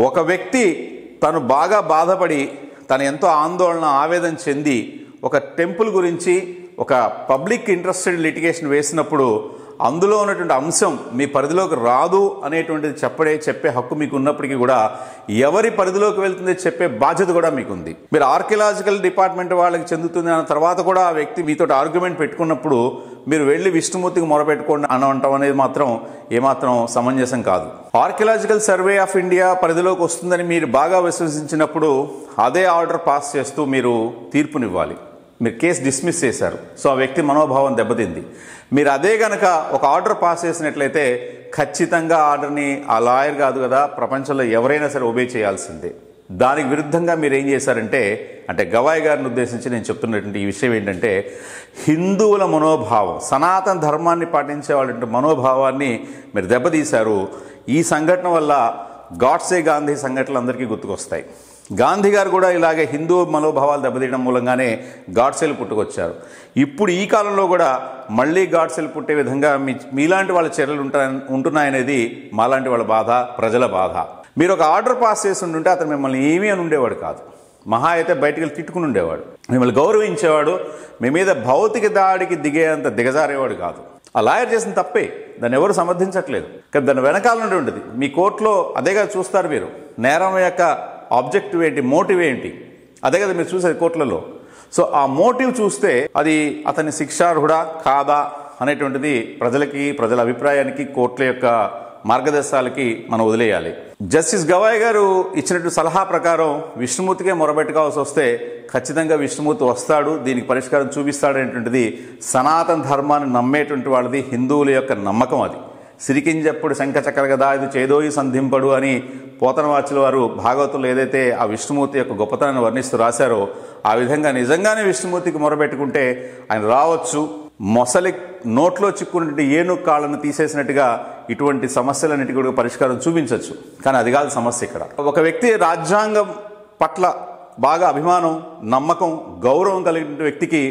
ఒక వ్యక్తి తను బాగా బాధపడి తను ఎంతో ఆందోళన ఆవేదన చెంది ఒక టెంపుల్ గురించి ఒక పబ్లిక్ ఇంట్రెస్టెడ్ లిటిగేషన్ వేసినప్పుడు అందులో ఉన్నటువంటి అంశం మీ పరిధిలోకి రాదు అనేటువంటిది చెప్పే హక్కు మీకు ఉన్నప్పటికీ కూడా ఎవరి పరిధిలోకి వెళ్తుంది చెప్పే బాధ్యత కూడా మీకుంది. మీరు ఆర్కియలాజికల్ డిపార్ట్మెంట్ వాళ్ళకి చెందుతుంది అన్న తర్వాత కూడా ఆ వ్యక్తి మీతో ఆర్గ్యుమెంట్ పెట్టుకున్నప్పుడు మీరు వెళ్ళి విష్ణుమూర్తికి మొరపెట్టుకోండి అని అంటాం అనేది మాత్రం ఏమాత్రం సమంజసం కాదు. ఆర్కియలాజికల్ సర్వే ఆఫ్ ఇండియా పరిధిలోకి వస్తుందని మీరు బాగా విశ్వసించినప్పుడు అదే ఆర్డర్ పాస్ చేస్తూ మీరు తీర్పునివ్వాలి. మీరు కేసు డిస్మిస్ చేశారు, సో ఆ వ్యక్తి మనోభావం దెబ్బతింది. మీరు అదే గనక ఒక ఆర్డర్ పాస్ చేసినట్లయితే ఖచ్చితంగా ఆర్డర్ని ఆ లాయర్ కాదు కదా, ప్రపంచంలో ఎవరైనా సరే ఒబే చేయాల్సిందే. దానికి విరుద్ధంగా మీరు ఏం చేశారంటే, గవాయ్ గారిని ఉద్దేశించి నేను చెప్తున్నటువంటి ఈ విషయం ఏంటంటే, హిందువుల మనోభావం, సనాతన ధర్మాన్ని పాటించే వాళ్ళ మనోభావాన్ని మీరు దెబ్బతీశారు. ఈ సంఘటన వల్ల గాడ్సే గాంధీ సంఘటనలు అందరికీ గుర్తుకొస్తాయి. గాంధీ గారు కూడా ఇలాగే హిందూ మనోభావాలు దెబ్బతీయడం మూలంగానే గాడ్సేలు పుట్టుకొచ్చారు. ఇప్పుడు ఈ కాలంలో కూడా మళ్ళీ గాడ్సేలు పుట్టే విధంగా మీలాంటి వాళ్ళ చర్యలు ఉంటున్నాయనేది మాలాంటి వాళ్ళ బాధ, ప్రజల బాధ. మీరు ఒక ఆర్డర్ పాస్ చేసి ఉంటుంటే అతను మిమ్మల్ని ఏమీ అని ఉండేవాడు కాదు. మహా అయితే బయటికి వెళ్ళి తిట్టుకుని ఉండేవాడు, మిమ్మల్ని గౌరవించేవాడు, మీ మీద భౌతిక దాడికి దిగేంత దిగజారేవాడు కాదు. ఆ లాయర్ చేసిన తప్పే, దాన్ని ఎవరు సమర్థించట్లేదు. కానీ దాని వెనకాల నుండి ఉంటుంది. మీ కోర్టులో అదేగా చూస్తారు మీరు, నేరం యొక్క ఆబ్జెక్టివ్ ఏంటి, మోటివ్ ఏంటి, అదే కదా మీరు చూసేది కోర్టులలో. సో ఆ మోటివ్ చూస్తే అది అతని శిక్షార్హుడా కాదా అనేటువంటిది ప్రజల అభిప్రాయానికి కోర్టుల యొక్క మార్గదర్శకాలకి మనం వదిలేయాలి. జస్టిస్ గవాయ్ గారు ఇచ్చినట్టు సలహా ప్రకారం విష్ణుమూర్తికే మొరబెట్టుకోవాల్సి వస్తే ఖచ్చితంగా విష్ణుమూర్తి వస్తాడు, దీనికి పరిష్కారం చూపిస్తాడు అనేటువంటిది సనాతన ధర్మాన్ని నమ్మేటువంటి వాళ్ళది, హిందువుల యొక్క నమ్మకం. అది సిరికింజప్పుడు శంఖచక్ర గదా ఇది చేదోయి సంధింపడు అని పోతనవాచుల వారు భాగవతంలో ఏదైతే ఆ విష్ణుమూర్తి యొక్క గొప్పతనాన్ని వర్ణిస్తూ రాశారో ఆ విధంగా నిజంగానే విష్ణుమూర్తికి మొరబెట్టుకుంటే ఆయన రావచ్చు. మొసలి నోట్లో చిక్కున్నటువంటి ఏనుగు కాళ్ళను తీసేసినట్టుగా ఇటువంటి సమస్యలన్నిటి కూడా పరిష్కారం చూపించవచ్చు. కానీ అది కాదు సమస్య ఇక్కడ. ఒక వ్యక్తి రాజ్యాంగం పట్ల బాగా అభిమానం, నమ్మకం, గౌరవం కలిగిన వ్యక్తికి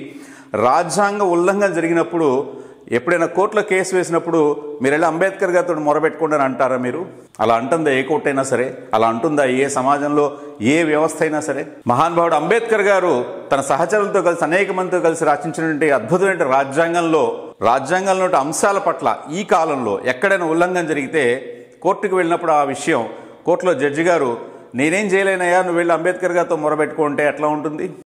రాజ్యాంగ ఉల్లంఘన జరిగినప్పుడు ఎప్పుడైనా కోర్టులో కేసు వేసినప్పుడు మీరు వెళ్ళి అంబేద్కర్ గారితో మొరబెట్టుకోండి అని అంటారా? మీరు అలా అంటుందా ఏ కోర్టు అయినా సరే? అలా అంటుందా ఏ సమాజంలో ఏ వ్యవస్థ అయినా సరే? మహానుభావుడు అంబేద్కర్ గారు తన సహచరులతో కలిసి అనేక మందితో కలిసి రచించినటువంటి అద్భుతమైన రాజ్యాంగంలో అంశాల పట్ల ఈ కాలంలో ఎక్కడైనా ఉల్లంఘన జరిగితే కోర్టుకు వెళ్ళినప్పుడు ఆ విషయం కోర్టులో జడ్జి గారు నేనేం చేయలేనయ్యా, నువ్వు వెళ్ళి అంబేద్కర్ గారితో మొరబెట్టుకుంటే ఎట్లా ఉంటుంది?